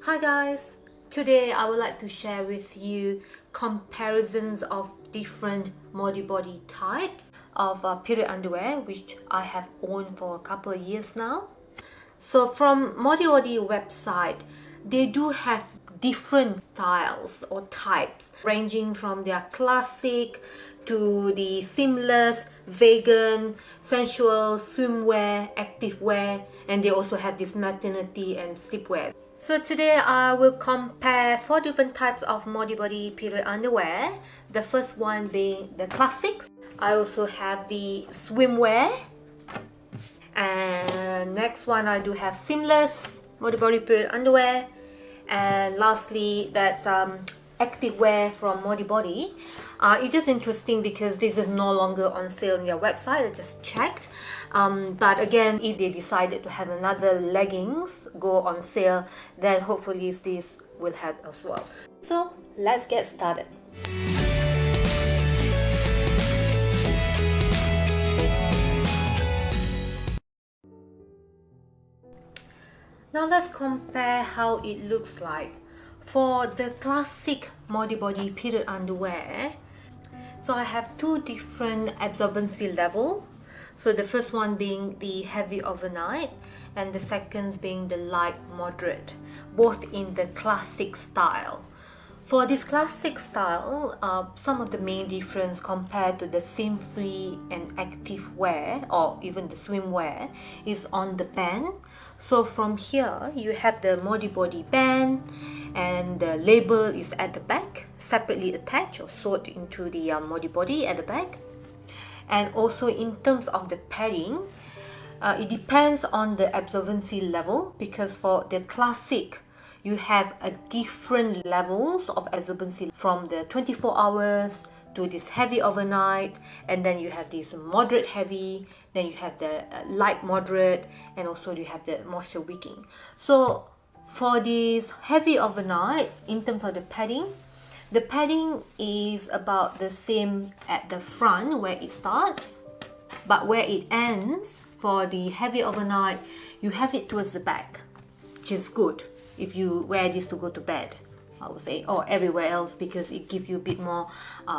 Hi guys! Today I would like to share with you comparisons of different Modibodi types of period underwear which I have owned for a couple of years now. So from Modibodi website, they do have different styles or types ranging from their classic to the seamless, vegan, sensual, swimwear, activewear, and they also have this maternity and sleepwear. So today I will compare 4 different types of Modibodi period underwear. The first one being the classics. I also have the swimwear. And next one I do have seamless Modibodi period underwear. And lastly, that's activewear from Modibodi. It's just interesting because this is no longer on sale on their website. I just checked. But again, if they decided to have another leggings go on sale, then hopefully this will have as well. So let's get started. Now let's compare how it looks like. For the classic Modibodi period underwear, so I have 2 different absorbency level. So the first one being the heavy overnight and the second being the light moderate, both in the classic style. For this classic style, some of the main difference compared to the Seamfree and Activewear or even the swimwear is on the band. So from here, you have the Modibodi band and the label is at the back, separately attached or sewed into the Modibodi at the back. And also in terms of the padding, it depends on the absorbency level, because for the classic, you have a different levels of absorbency from the 24 hours to this heavy overnight, and then you have this moderate heavy, then you have the light moderate, and also you have the moisture wicking. So for this heavy overnight, in terms of the padding is about the same at the front where it starts, but where it ends for the heavy overnight, you have it towards the back, which is good if you wear this to go to bed, I would say, or everywhere else, because it gives you a bit more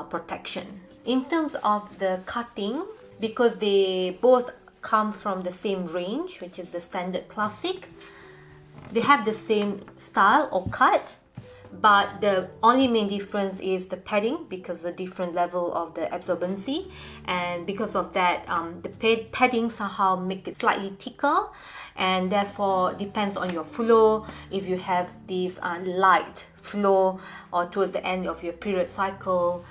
protection. In terms of the cutting, because they both come from the same range, which is the standard classic, they have the same style or cut, but the only main difference is the padding, because the different level of the absorbency, and because of that the padding somehow make it slightly thicker, and therefore depends on your flow. If you have this light flow or towards the end of your period cycle,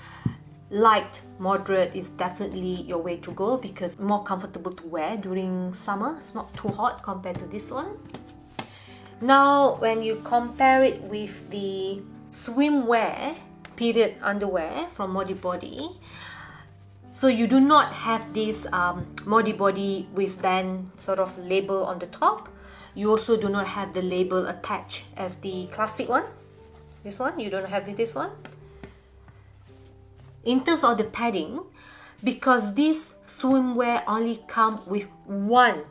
light moderate is definitely your way to go, because it's more comfortable to wear during summer. It's not too hot compared to this one. Now when you compare it with the swimwear period underwear from Modibodi, so you do not have this Modibodi waistband sort of label on the top. You also do not have the label attached as the classic one. This one, you don't have this one. In terms of the padding, because this swimwear only come with one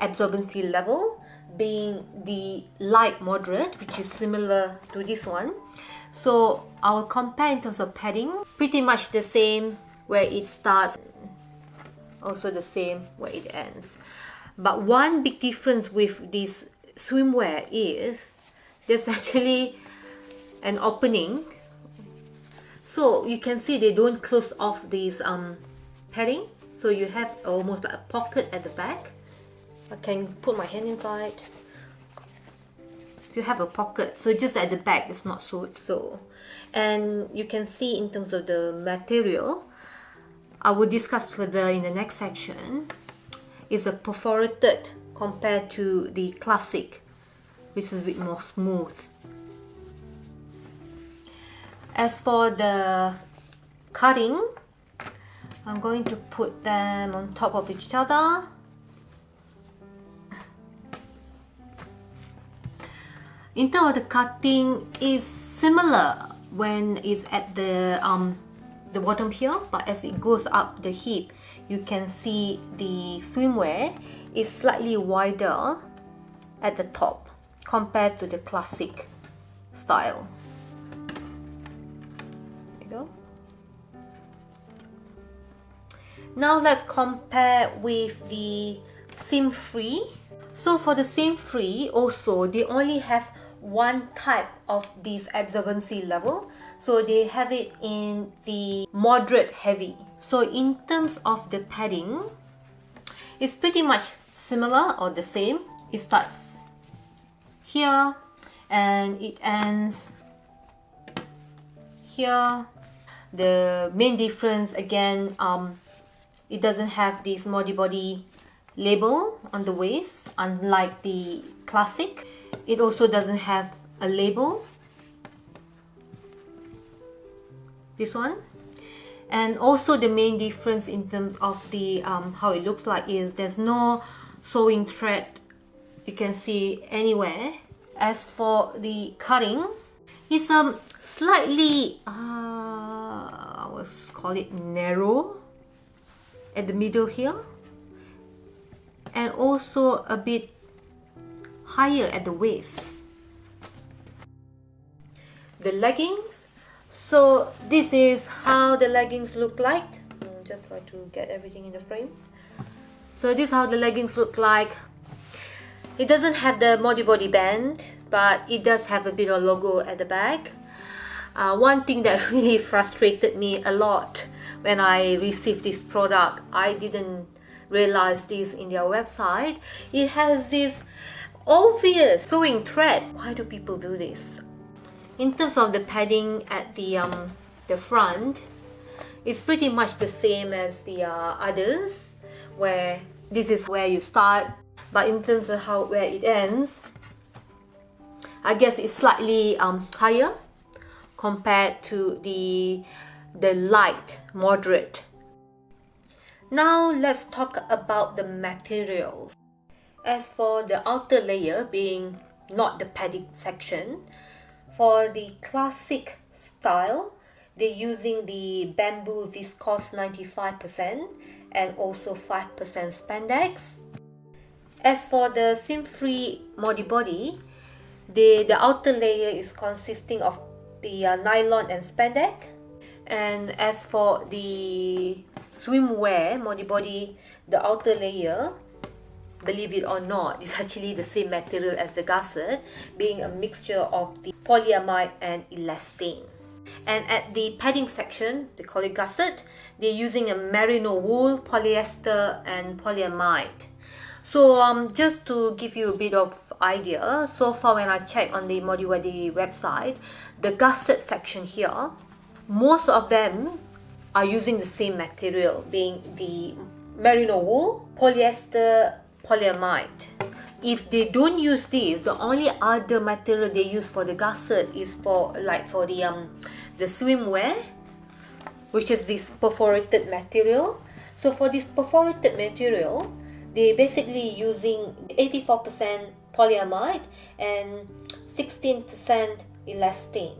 absorbency level, being the light moderate, which is similar to this one. So I will compare in terms of padding, pretty much the same where it starts, also the same where it ends. But one big difference with this swimwear is there's actually an opening, so you can see they don't close off this padding, so you have almost like a pocket at the back. I can put my hand inside. So you have a pocket, so just at the back, it's not sewed. So, and you can see in terms of the material, I will discuss further in the next section, is a perforated compared to the classic, which is a bit more smooth. As for the cutting, I'm going to put them on top of each other. In terms of the cutting, is similar when it's at the bottom here, but as it goes up the hip, you can see the swimwear is slightly wider at the top compared to the classic style. There you go. Now let's compare with the Seamfree. So for the Seamfree also, they only have one type of this absorbency level. So they have it in the moderate heavy. So in terms of the padding, it's pretty much similar or the same. It starts here and it ends here. The main difference again, it doesn't have this Modibodi label on the waist, unlike the classic. It also doesn't have a label, this one. And also the main difference in terms of the how it looks like is there's no sewing thread you can see anywhere. As for the cutting, it's slightly I would call it narrow at the middle here, and also a bit higher at the waist. The leggings, so this is how the leggings look like. Just try to get everything in the frame. So this is how the leggings look like. It doesn't have the Modibodi band, but it does have a bit of logo at the back. One thing that really frustrated me a lot when I received this product, I didn't realize this in their website. It has this obvious sewing thread. Why do people do this? In terms of the padding at the front, it's pretty much the same as the others, where this is where you start, but in terms of where it ends, I guess it's slightly higher compared to the light moderate. Now let's talk about the materials. As for the outer layer being not the padding section, for the classic style, they're using the bamboo viscose 95% and also 5% spandex. As for the Seamfree Modibodi, the outer layer is consisting of the nylon and spandex. And as for the Swimwear Modibodi, the outer layer, believe it or not, is actually the same material as the gusset, being a mixture of the polyamide and elastane. And at the padding section, they call it gusset, they're using a merino wool, polyester and polyamide. So just to give you a bit of idea, so far when I checked on the Modibodi website, the gusset section here, most of them are using the same material, being the merino wool, polyester, polyamide. If they don't use this, the only other material they use for the gusset is for the swimwear, which is this perforated material. So for this perforated material, they're basically using 84% polyamide and 16% elastane.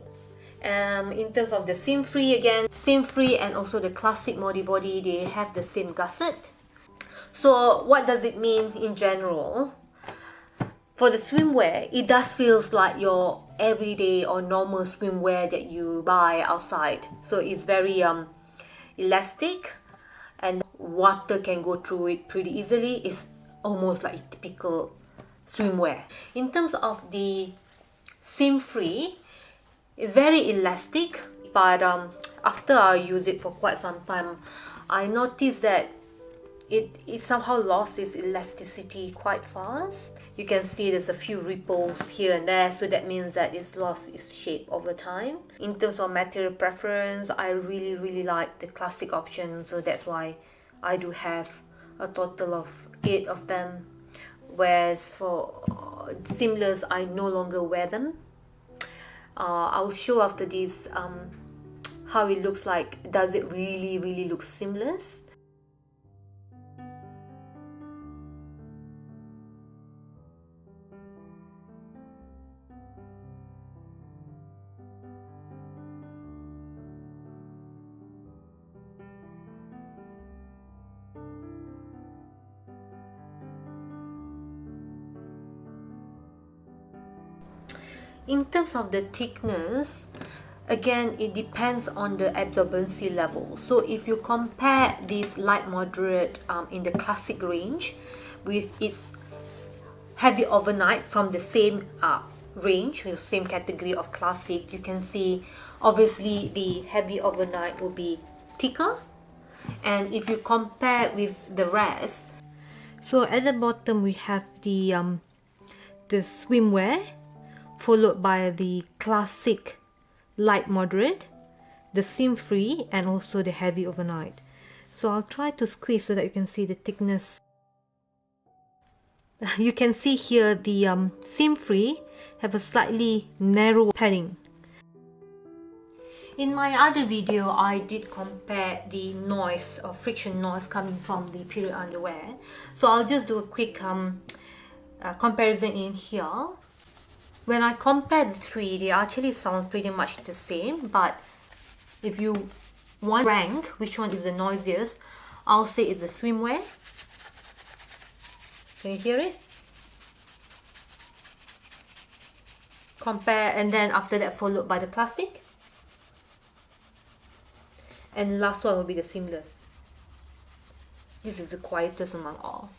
In terms of the Seamfree, again, Seamfree and also the classic Modibodi, they have the same gusset. So what does it mean in general? For the swimwear, it does feels like your everyday or normal swimwear that you buy outside. So it's very elastic and water can go through it pretty easily. It's almost like typical swimwear. In terms of the Seamfree, it's very elastic, but after I use it for quite some time, I noticed that it somehow lost its elasticity quite fast. You can see there's a few ripples here and there, so that means that it's lost its shape over time. In terms of material preference, I really like the classic option, so that's why I do have a total of 8 of them, whereas for seamless I no longer wear them. I'll show after this how it looks like. Does it really look seamless? In terms of the thickness, again, it depends on the absorbency level. So if you compare this light moderate in the classic range with its heavy overnight from the same range, with the same category of classic, you can see obviously the heavy overnight will be thicker. And if you compare with the rest, so at the bottom we have the swimwear, followed by the classic light moderate, the Seamfree, and also the heavy overnight. So I'll try to squeeze so that you can see the thickness. You can see here the Seamfree have a slightly narrow padding. In my other video, I did compare the noise or friction noise coming from the period underwear. So I'll just do a quick comparison in here. When I compare the three, they actually sound pretty much the same, but if you want to rank which one is the noisiest, I'll say it's the swimwear. Can you hear it? Compare, and then after that followed by the classic. And last one will be the seamless. This is the quietest among all.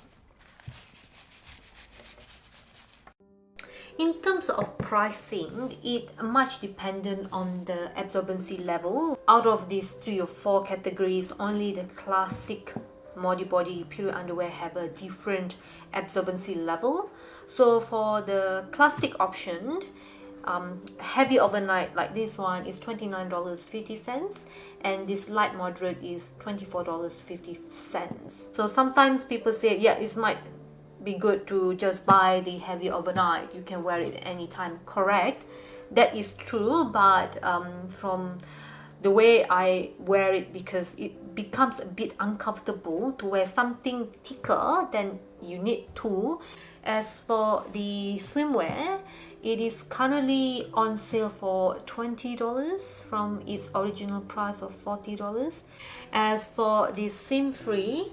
In terms of pricing, it much dependent on the absorbency level. Out of these 3 or 4 categories, only the classic Modibodi period underwear have a different absorbency level. So for the classic option, heavy overnight like this one is $29.50, and this light moderate is $24.50. So sometimes people say, yeah, it might be good to just buy the heavy overnight, you can wear it anytime. Correct, that is true, but from the way I wear it, because it becomes a bit uncomfortable to wear something thicker than you need to. As for the swimwear, it is currently on sale for $20 from its original price of $40. As for the Seamfree,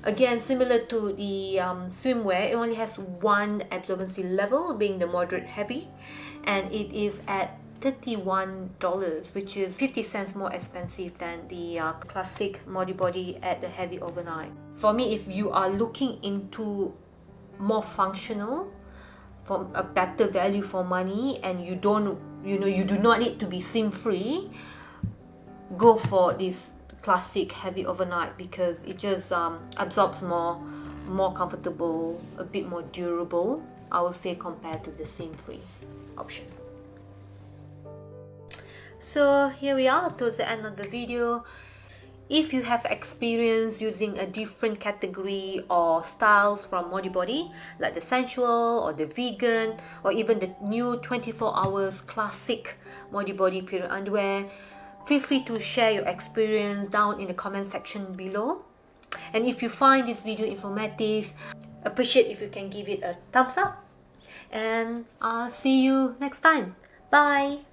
again, similar to the swimwear, it only has one absorbency level, being the moderate heavy, and it is at $31, which is 50 cents more expensive than the classic Modibodi at the heavy overnight. For me, if you are looking into more functional, for a better value for money, and you do not need to be seam free, go for this classic heavy overnight, because it just absorbs more comfortable, a bit more durable, I would say, compared to the Seamfree option. So here we are towards the end of the video. If you have experience using a different category or styles from Modibodi, like the sensual or the vegan, or even the new 24 hours classic Modibodi period underwear, feel free to share your experience down in the comment section below. And if you find this video informative, appreciate if you can give it a thumbs up. And I'll see you next time. Bye!